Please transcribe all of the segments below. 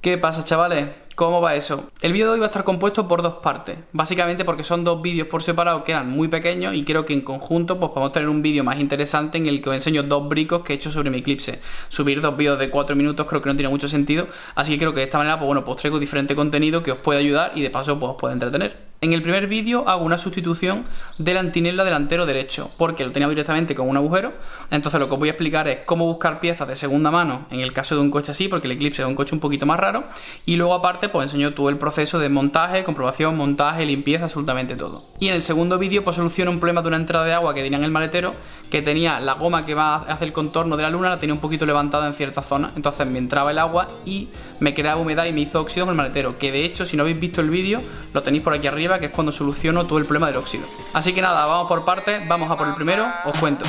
¿Qué pasa, chavales? ¿Cómo va eso? El vídeo de hoy va a estar compuesto por dos partes, básicamente porque son dos vídeos por separado que eran muy pequeños y creo que en conjunto pues podemos tener un vídeo más interesante en el que os enseño dos bricos que he hecho sobre mi Eclipse. Subir dos vídeos de 4 minutos creo que no tiene mucho sentido, así que creo que de esta manera pues bueno, pues traigo diferente contenido que os puede ayudar y de paso pues os puede entretener. En el primer vídeo hago una sustitución del antinebla delantero derecho, porque lo tenía directamente con un agujero. Entonces lo que os voy a explicar es cómo buscar piezas de segunda mano en el caso de un coche así, porque el Eclipse es un coche un poquito más raro. Y luego aparte pues enseño todo el proceso de montaje, comprobación, montaje, limpieza, absolutamente todo. Y en el segundo vídeo pues soluciono un problema de una entrada de agua que tenía en el maletero, que tenía la goma que va hacia el contorno de la luna, la tenía un poquito levantada en ciertas zonas. Entonces me entraba el agua y me creaba humedad y me hizo óxido en el maletero, que de hecho si no habéis visto el vídeo lo tenéis por aquí arriba, que es cuando soluciono todo el problema del óxido. Así que nada, vamos por partes, vamos a por el primero, os cuento.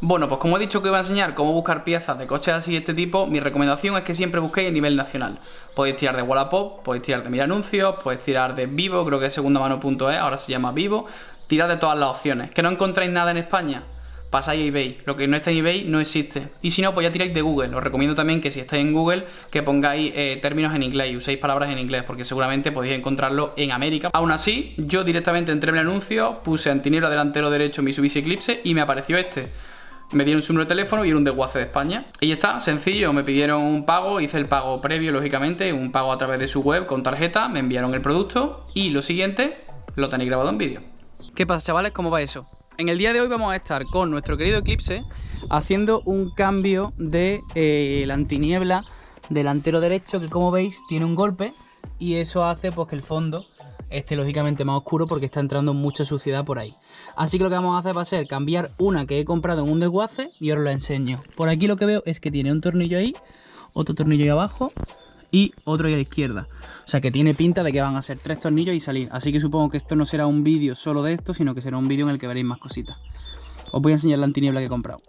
Bueno, pues como he dicho que iba a enseñar cómo buscar piezas de coches así de este tipo, mi recomendación es que siempre busquéis a nivel nacional. Podéis tirar de Wallapop, podéis tirar de Mil Anuncios, podéis tirar de Vivo, creo que es segundamano.es, ahora se llama Vivo. Tirad de todas las opciones. ¿Que no encontráis nada en España? Pasáis a eBay. Lo que no está en eBay no existe. Y si no, pues ya tiráis de Google. Os recomiendo también que si estáis en Google, que pongáis términos en inglés y uséis palabras en inglés, porque seguramente podéis encontrarlo en América. Aún así, yo directamente entré en el anuncio, puse antinebla delantero derecho Mitsubishi Eclipse y me apareció este. Me dieron su número de teléfono y era un desguace de España. Y ya está, sencillo, me pidieron un pago, hice el pago previo, lógicamente, un pago a través de su web con tarjeta, me enviaron el producto y lo siguiente lo tenéis grabado en vídeo. ¿Qué pasa, chavales? ¿Cómo va eso? En el día de hoy vamos a estar con nuestro querido Eclipse haciendo un cambio de la antiniebla delantero derecho, que como veis tiene un golpe y eso hace pues que el fondo esté lógicamente más oscuro porque está entrando mucha suciedad por ahí. Así que lo que vamos a hacer va a ser cambiar una que he comprado en un desguace y ahora os la enseño. Por aquí lo que veo es que tiene un tornillo ahí, otro tornillo ahí abajo y otro ahí a la izquierda. O sea que tiene pinta de que van a ser 3 tornillos y salir. Así que supongo que esto no será un vídeo solo de esto, sino que será un vídeo en el que veréis más cositas. Os voy a enseñar la antiniebla que he comprado.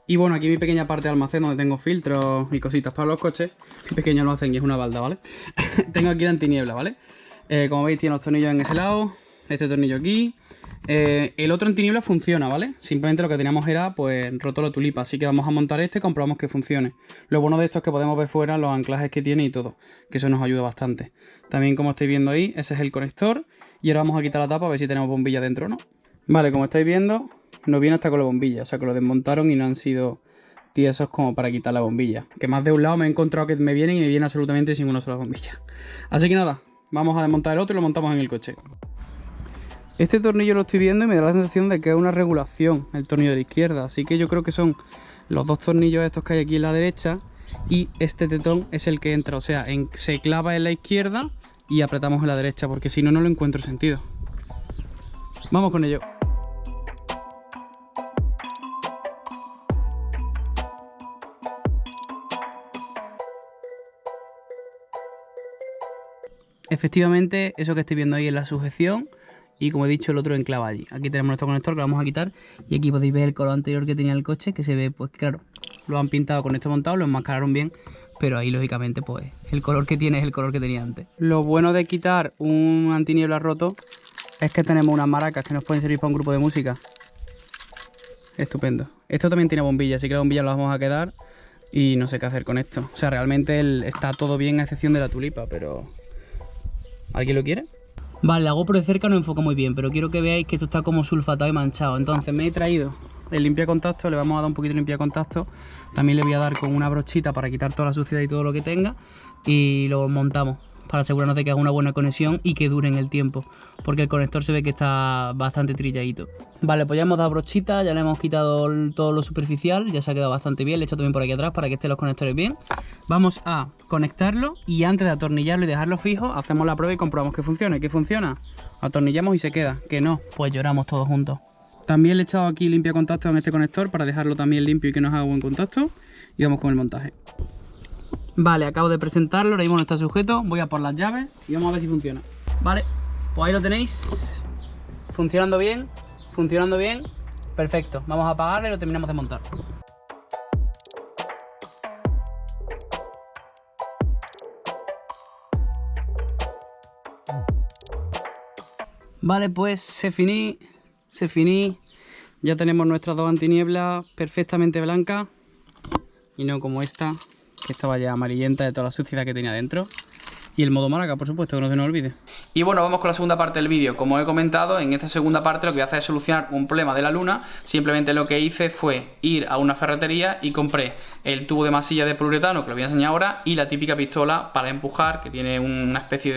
Y bueno, aquí mi pequeña parte de almacén donde tengo filtros y cositas para los coches. Mi pequeño almacén y es una balda, ¿vale? Tengo aquí la antiniebla, ¿vale? Como veis tiene los tornillos en ese lado, este tornillo aquí. El otro antiniebla funciona, ¿vale? Simplemente lo que teníamos era pues roto la tulipa, así que vamos a montar este y comprobamos que funcione. Lo bueno de esto es que podemos ver fuera los anclajes que tiene y todo, que eso nos ayuda bastante. También como estáis viendo ahí, ese es el conector y ahora vamos a quitar la tapa a ver si tenemos bombilla dentro o no. Vale, como estáis viendo, nos viene hasta con la bombilla, o sea que lo desmontaron y no han sido tiesos como para quitar la bombilla. Que más de un lado me he encontrado que me vienen y me viene absolutamente sin una sola bombilla. Así que nada, vamos a desmontar el otro y lo montamos en el coche. Este tornillo lo estoy viendo y me da la sensación de que es una regulación, el tornillo de la izquierda. Así que yo creo que son los dos tornillos estos que hay aquí en la derecha y este tetón es el que entra. O sea, se clava en la izquierda y apretamos en la derecha, porque si no, no lo encuentro sentido. Vamos con ello. Efectivamente, eso que estoy viendo ahí es la sujeción y como he dicho el otro enclava allí. Aquí tenemos nuestro conector que lo vamos a quitar y aquí podéis ver el color anterior que tenía el coche, que se ve pues claro, lo han pintado con esto montado, lo enmascararon bien, pero ahí lógicamente pues el color que tiene es el color que tenía antes. Lo bueno de quitar un antiniebla roto es que tenemos unas maracas que nos pueden servir para un grupo de música. Estupendo. Esto también tiene bombilla, así que la bombilla la vamos a quedar y no sé qué hacer con esto. O sea, realmente está todo bien a excepción de la tulipa, pero ¿alguien lo quiere? Vale, la GoPro de cerca no enfoca muy bien, pero quiero que veáis que esto está como sulfatado y manchado. Entonces me he traído el limpiacontacto, le vamos a dar un poquito de limpiacontacto. También le voy a dar con una brochita para quitar toda la suciedad y todo lo que tenga. Y lo montamos para asegurarnos de que haga una buena conexión y que dure en el tiempo, porque el conector se ve que está bastante trilladito. Vale, pues ya hemos dado brochita, ya le hemos quitado todo lo superficial, ya se ha quedado bastante bien, le he hecho también por aquí atrás para que estén los conectores bien. Vamos a conectarlo y antes de atornillarlo y dejarlo fijo, hacemos la prueba y comprobamos que funcione. ¿Que funciona? Atornillamos y se queda. ¿Que no? Pues lloramos todos juntos. También le he echado aquí limpia contacto en este conector para dejarlo también limpio y que nos haga buen contacto. Y vamos con el montaje. Vale, acabo de presentarlo, ahora mismo no está sujeto. Voy a por las llaves y vamos a ver si funciona. Vale, pues ahí lo tenéis. funcionando bien, perfecto. Vamos a apagarle y lo terminamos de montar. Vale, pues se finí. Ya tenemos nuestras dos antinieblas perfectamente blancas y no como esta, que estaba ya amarillenta de toda la suciedad que tenía dentro. Y el modo maraca, por supuesto, que no se nos olvide. Y bueno, vamos con la segunda parte del vídeo. Como he comentado, en esta segunda parte lo que voy a hacer es solucionar un problema de la luna. Simplemente lo que hice fue ir a una ferretería y compré el tubo de masilla de poliuretano, que lo voy a enseñar ahora, y la típica pistola para empujar, que tiene una especie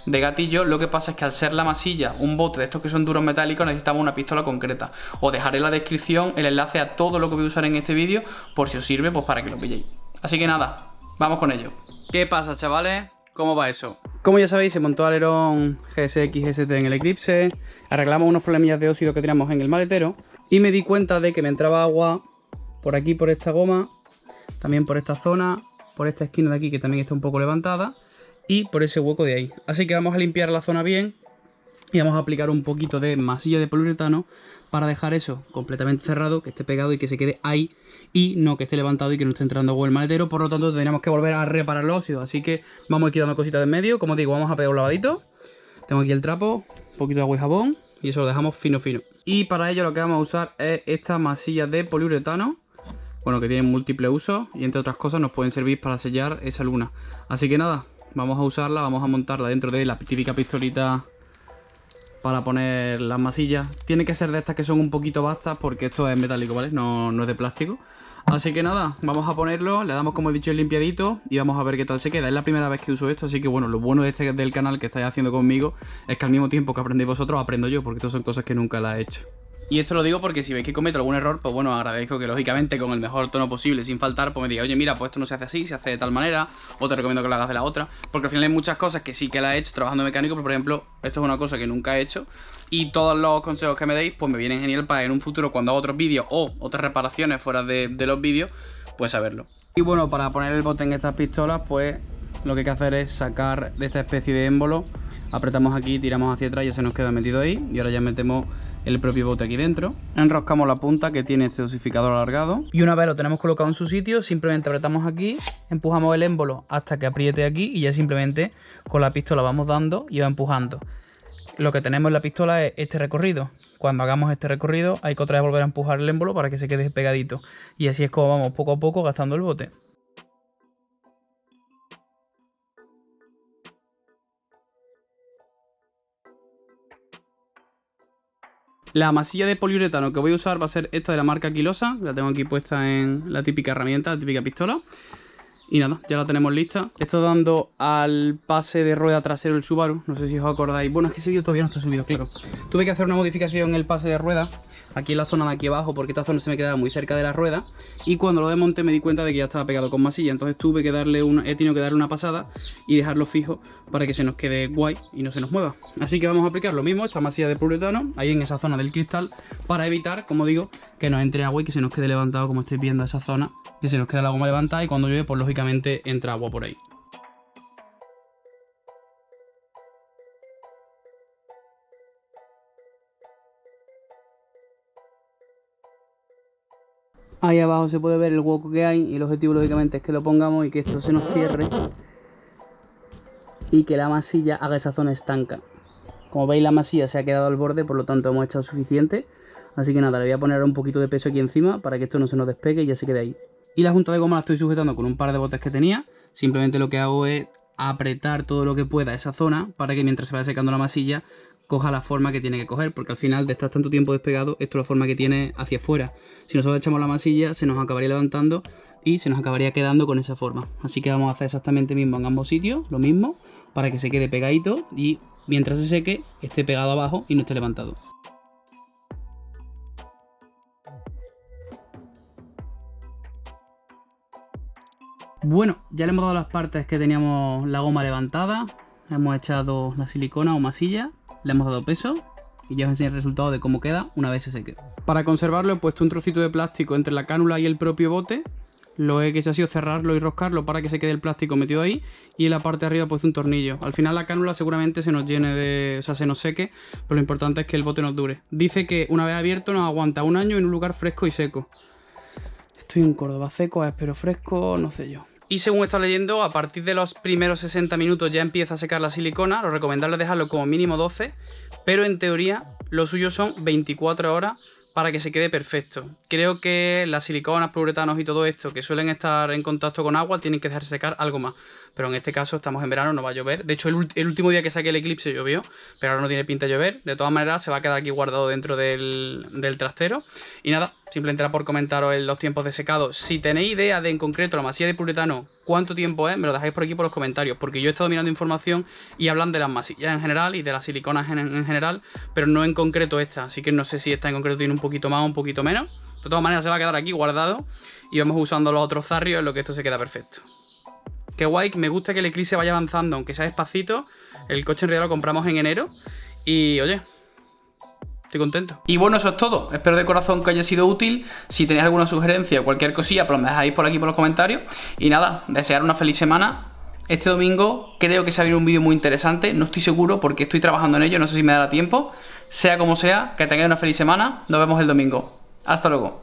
de gatillo. Lo que pasa es que al ser la masilla un bote de estos que son duros metálicos, necesitamos una pistola concreta. Os dejaré en la descripción el enlace a todo lo que voy a usar en este vídeo, por si os sirve, pues para que lo pilléis. Así que nada, vamos con ello. ¿Qué pasa, chavales? ¿Cómo va eso? Como ya sabéis, se montó alerón GSX GST en el Eclipse, arreglamos unos problemillas de óxido que teníamos en el maletero y me di cuenta de que me entraba agua por aquí, por esta goma, también por esta zona, por esta esquina de aquí que también está un poco levantada y por ese hueco de ahí. Así que vamos a limpiar la zona bien y vamos a aplicar un poquito de masilla de poliuretano para dejar eso completamente cerrado, que esté pegado y que se quede ahí y no que esté levantado y que no esté entrando agua en el maletero. Por lo tanto tendríamos que volver a reparar los óxidos, así que vamos a ir quitando cositas de en medio. Como digo, vamos a pegar un lavadito. Tengo aquí el trapo, un poquito de agua y jabón y eso lo dejamos fino. Y para ello lo que vamos a usar es esta masilla de poliuretano, bueno, que tiene múltiples usos y entre otras cosas nos pueden servir para sellar esa luna. Así que nada, vamos a usarla, vamos a montarla dentro de la típica pistolita para poner las masillas. Tiene que ser de estas que son un poquito vastas porque esto es metálico, ¿vale? No es de plástico. Así que nada, vamos a ponerlo, le damos como he dicho el limpiadito y vamos a ver qué tal se queda. Es la primera vez que uso esto, así que bueno, lo bueno de del canal que estáis haciendo conmigo es que al mismo tiempo que aprendéis vosotros, aprendo yo, porque estas son cosas que nunca las he hecho. Y esto lo digo porque si veis que cometo algún error, pues bueno, agradezco que lógicamente con el mejor tono posible, sin faltar, pues me diga, oye mira, pues esto no se hace así, se hace de tal manera, o te recomiendo que lo hagas de la otra, porque al final hay muchas cosas que sí que la he hecho trabajando mecánico, pero por ejemplo, esto es una cosa que nunca he hecho, y todos los consejos que me deis, pues me vienen genial para en un futuro, cuando haga otros vídeos o otras reparaciones fuera de los vídeos, pues saberlo. Y bueno, para poner el bote en estas pistolas, pues lo que hay que hacer es sacar de esta especie de émbolo, apretamos aquí, tiramos hacia atrás y ya se nos queda metido ahí, y ahora ya metemos el propio bote aquí dentro, enroscamos la punta que tiene este dosificador alargado y una vez lo tenemos colocado en su sitio, simplemente apretamos aquí, empujamos el émbolo hasta que apriete aquí y ya simplemente con la pistola vamos dando y va empujando. Lo que tenemos en la pistola es este recorrido. Cuando hagamos este recorrido hay que otra vez volver a empujar el émbolo para que se quede pegadito y así es como vamos poco a poco gastando el bote. La masilla de poliuretano que voy a usar va a ser esta de la marca Quilosa. La tengo aquí puesta en la típica herramienta, la típica pistola. Y nada, ya la tenemos lista. Estoy dando al pase de rueda trasero del Subaru. No sé si os acordáis. Bueno, es que ese vídeo todavía no está subido, claro. Tuve que hacer una modificación en el pase de rueda, aquí en la zona de aquí abajo, porque esta zona se me quedaba muy cerca de la rueda. Y cuando lo desmonté me di cuenta de que ya estaba pegado con masilla. Entonces he tenido que darle una pasada y dejarlo fijo para que se nos quede guay y no se nos mueva. Así que vamos a aplicar lo mismo, esta masilla de poliuretano, ahí en esa zona del cristal, para evitar, como digo, que nos entre agua y que se nos quede levantado, como estáis viendo esa zona, que se nos quede la goma levantada y cuando llueve, pues lógicamente entra agua por ahí. Ahí abajo se puede ver el hueco que hay y el objetivo lógicamente es que lo pongamos y que esto se nos cierre y que la masilla haga esa zona estanca. Como veis la masilla se ha quedado al borde, por lo tanto hemos echado suficiente. Así que nada, le voy a poner un poquito de peso aquí encima para que esto no se nos despegue y ya se quede ahí. Y la junta de goma la estoy sujetando con un par de botes que tenía. Simplemente lo que hago es apretar todo lo que pueda esa zona para que mientras se vaya secando la masilla coja la forma que tiene que coger, porque al final de estar tanto tiempo despegado, esto es la forma que tiene hacia afuera. Si nosotros echamos la masilla se nos acabaría levantando y se nos acabaría quedando con esa forma. Así que vamos a hacer exactamente mismo en ambos sitios, lo mismo, para que se quede pegadito y mientras se seque esté pegado abajo y no esté levantado. Bueno, ya le hemos dado las partes que teníamos la goma levantada, hemos echado la silicona o masilla, le hemos dado peso y ya os enseño el resultado de cómo queda una vez se seque. Para conservarlo he puesto un trocito de plástico entre la cánula y el propio bote lo que he hecho ha sido cerrarlo y roscarlo para que se quede el plástico metido ahí, y en la parte de arriba he puesto un tornillo. Al final la cánula seguramente se nos llene de... o sea, se nos seque, pero lo importante es que el bote nos dure. Dice que una vez abierto nos aguanta un año en un lugar fresco y seco. Estoy en Córdoba, seco es, pero fresco no sé yo. Y según he estado leyendo, a partir de los primeros 60 minutos ya empieza a secar la silicona. Lo recomendable es dejarlo como mínimo 12, pero en teoría lo suyo son 24 horas para que se quede perfecto. Creo que las siliconas, poliuretanos y todo esto que suelen estar en contacto con agua tienen que dejarse secar algo más. Pero en este caso estamos en verano, no va a llover. De hecho, el último día que saqué el Eclipse llovió, pero ahora no tiene pinta de llover. De todas maneras, se va a quedar aquí guardado dentro del trastero. Y nada, simplemente era por comentaros los tiempos de secado. Si tenéis idea de en concreto la masilla de poliuretano, cuánto tiempo es, me lo dejáis por aquí por los comentarios, porque yo he estado mirando información y hablan de las masillas en general y de las siliconas en general, pero no en concreto esta. Así que no sé si esta en concreto tiene un poquito más o un poquito menos. De todas maneras, se va a quedar aquí guardado y vamos usando los otros zarrios en lo que esto se queda perfecto. Qué guay, me gusta que el Eclipse vaya avanzando, aunque sea despacito. El coche en realidad lo compramos en enero y oye, estoy contento. Y bueno, eso es todo. Espero de corazón que haya sido útil. Si tenéis alguna sugerencia o cualquier cosilla, pues me dejáis por aquí por los comentarios. Y nada, desear una feliz semana. Este domingo creo que se va a ver un vídeo muy interesante. No estoy seguro porque estoy trabajando en ello, no sé si me dará tiempo. Sea como sea, que tengáis una feliz semana. Nos vemos el domingo. Hasta luego.